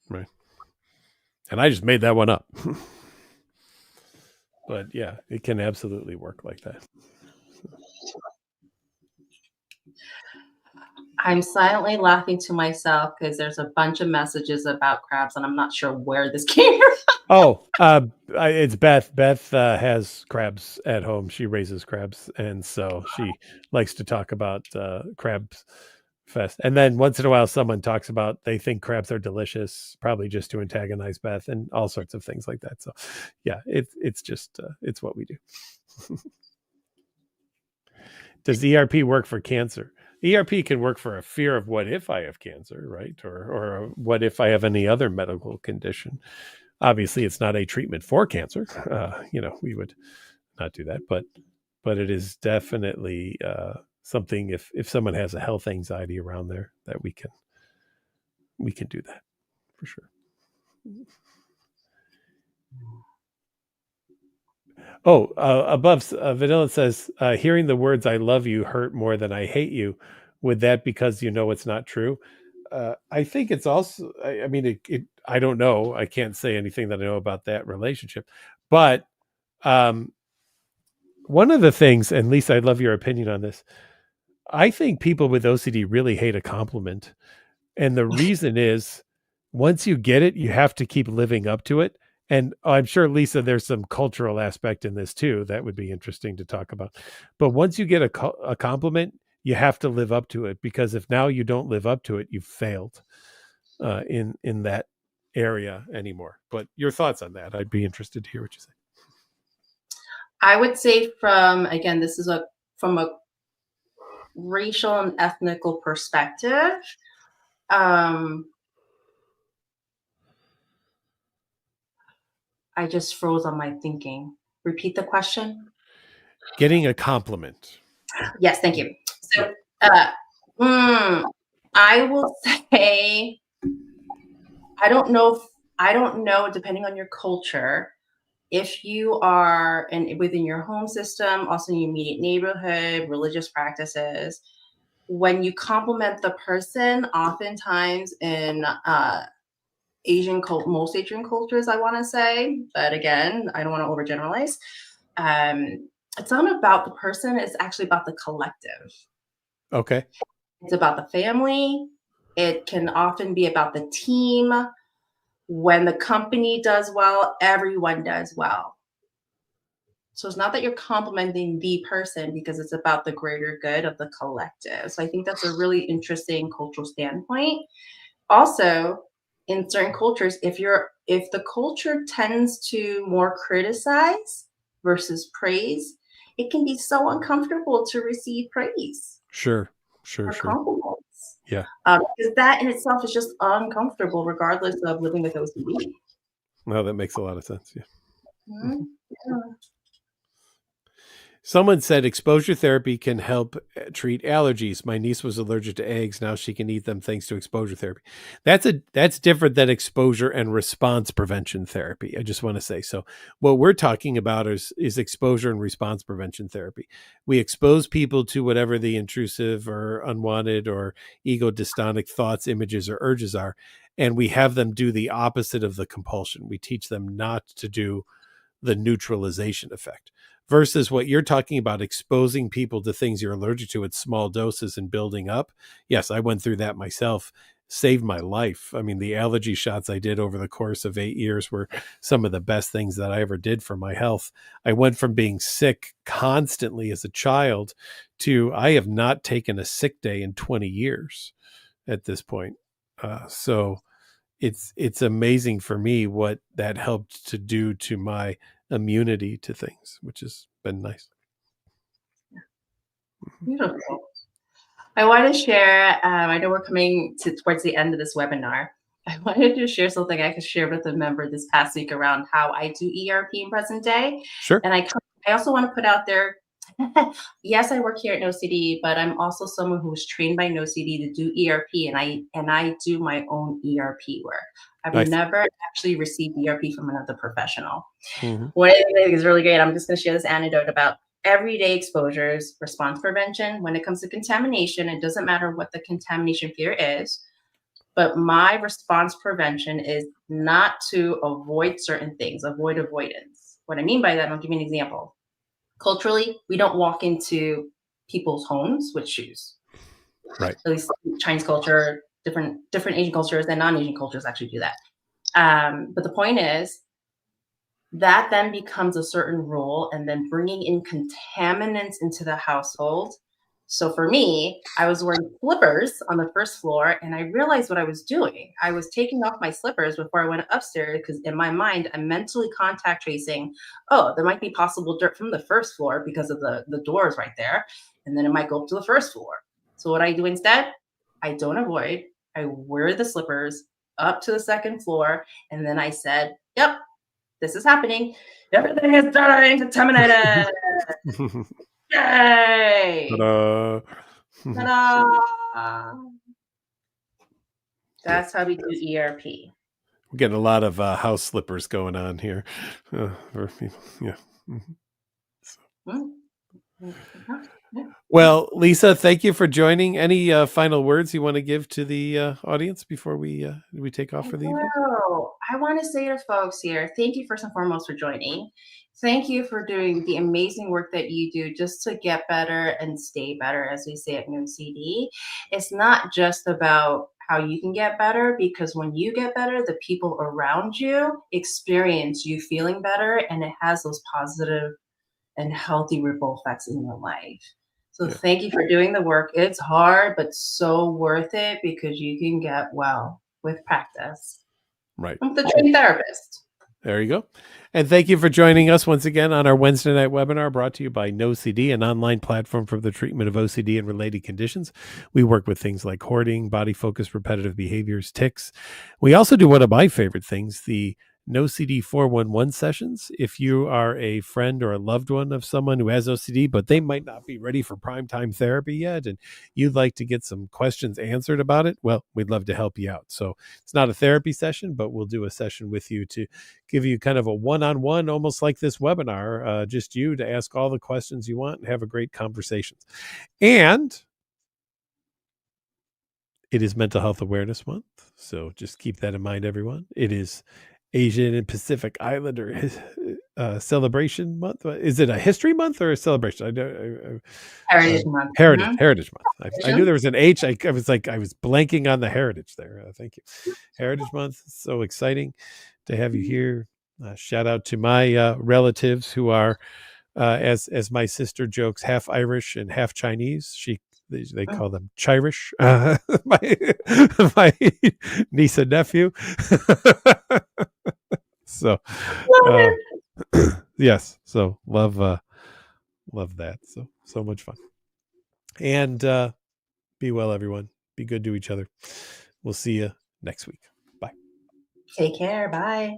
Right. And I just made that one up. But yeah, it can absolutely work like that. I'm silently laughing to myself because there's a bunch of messages about crabs, and I'm not sure where this came from. Oh, it's Beth. Beth has crabs at home. She raises crabs, and so she likes to talk about crabs fest. And then once in a while, someone talks about they think crabs are delicious, probably just to antagonize Beth, and all sorts of things like that. So, yeah, it's just it's what we do. Does ERP work for cancer? ERP can work for a fear of what if I have cancer, right? Or what if I have any other medical condition. Obviously, it's not a treatment for cancer. We would not do that, but it is definitely something. If someone has a health anxiety around there, that we can do that for sure. Oh, above Vanilla says, hearing the words "I love you" hurt more than "I hate you." Would that because you know it's not true? I think it's also. I mean, I don't know. I can't say anything that I know about that relationship, but one of the things, and Lisa, I'd love your opinion on this. I think people with OCD really hate a compliment, and the reason is, once you get it, you have to keep living up to it. And I'm sure, Lisa, there's some cultural aspect in this too that would be interesting to talk about. But once you get a compliment, you have to live up to it, because if now you don't live up to it, you've failed in that area anymore. But your thoughts on that? I'd be interested to hear what you say. I would say this is from a racial and ethnical perspective. I just froze on my thinking. Repeat the question. Getting a compliment. Yes, thank you. So, I will say, I don't know, depending on your culture, if you are within your home system, also in your immediate neighborhood, religious practices, when you compliment the person, oftentimes in most Asian cultures, I want to say, but again, I don't want to overgeneralize. It's not about the person; it's actually about the collective. Okay. It's about the family. It can often be about the team. When the company does well, everyone does well. So it's not that you're complimenting the person, because it's about the greater good of the collective. So I think that's a really interesting cultural standpoint. Also, in certain cultures, if the culture tends to more criticize versus praise, it can be so uncomfortable to receive praise Sure. or compliments. Yeah. Because that in itself is just uncomfortable, regardless of living with OCD. Well, that makes a lot of sense. Yeah. Mm-hmm. Yeah. Someone said exposure therapy can help treat allergies. My niece was allergic to eggs. Now she can eat them thanks to exposure therapy. That's different than exposure and response prevention therapy. I just want to say. So what we're talking about is exposure and response prevention therapy. We expose people to whatever the intrusive or unwanted or ego dystonic thoughts, images, or urges are, and we have them do the opposite of the compulsion. We teach them not to do the neutralization effect versus what you're talking about, exposing people to things you're allergic to at small doses and building up. Yes, I went through that myself, saved my life. I mean, the allergy shots I did over the course of 8 years were some of the best things that I ever did for my health. I went from being sick constantly as a child to I have not taken a sick day in 20 years at this point. So it's amazing for me what that helped to do to my immunity to things, which has been nice. Beautiful. I want to share, I know we're coming towards the end of this webinar. I wanted to share something I could share with a member this past week around how I do ERP in present day. Sure. And I also want to put out there, yes, I work here at NOCD, but I'm also someone who was trained by NOCD to do ERP, and I do my own ERP work. I've Nice. never actually received ERP from another professional. Mm-hmm. One of the things I think is really great, I'm just going to share this anecdote about everyday exposures, response prevention. When it comes to contamination, it doesn't matter what the contamination fear is, but my response prevention is not to avoid certain things, avoid avoidance. What I mean by that, I'll give you an example. Culturally, we don't walk into people's homes with shoes. Right. At least Chinese culture, different Asian cultures and non-Asian cultures actually do that. But the point is, that then becomes a certain rule, and then bringing in contaminants into the household. So for me, I was wearing slippers on the first floor, and I realized what I was doing. I was taking off my slippers before I went upstairs because in my mind, I'm mentally contact tracing. Oh, there might be possible dirt from the first floor because of the doors right there. And then it might go up to the first floor. So what I do instead, I don't avoid. I wear the slippers up to the second floor. And then I said, yep, this is happening. Everything is dying, contaminated. Yay! Ta-da. Ta-da! Yeah. That's how we do ERP. We're getting a lot of house slippers going on here. Yeah. Mm-hmm. So. Well, Lisa, thank you for joining. Any final words you want to give to the audience before we take off for the evening? I want to say to folks here, thank you first and foremost for joining. Thank you for doing the amazing work that you do just to get better and stay better, as we say at NOCD. It's not just about how you can get better, because when you get better, the people around you experience you feeling better, and it has those positive and healthy ripple effects in your life. So Yeah. thank you for doing the work. It's hard, but so worth it because you can get well with practice. Right. I'm the trained therapist. There you go. And thank you for joining us once again on our Wednesday night webinar brought to you by NOCD, an online platform for the treatment of OCD and related conditions. We work with things like hoarding, body-focused repetitive behaviors, tics. We also do one of my favorite things, the NOCD 411 sessions. If you are a friend or a loved one of someone who has OCD, but they might not be ready for primetime therapy yet, and you'd like to get some questions answered about it, well, we'd love to help you out. So it's not a therapy session, but we'll do a session with you to give you kind of a one-on-one, almost like this webinar, just you to ask all the questions you want and have a great conversations. And it is Mental Health Awareness Month, so just keep that in mind, everyone. It is Asian and Pacific Islander celebration month. Is it a history month or a celebration? Heritage Month. Heritage, Mhm. Heritage Month. I knew there was an H. I was blanking on the heritage there. Thank you. Heritage Month. So exciting to have you here. Shout out to my relatives who are, as my sister jokes, half Irish and half Chinese. They call them Chirish. My niece and nephew. So, yes. So love that. So much fun. And be well, everyone. Be good to each other. We'll see you next week. Bye. Take care. Bye.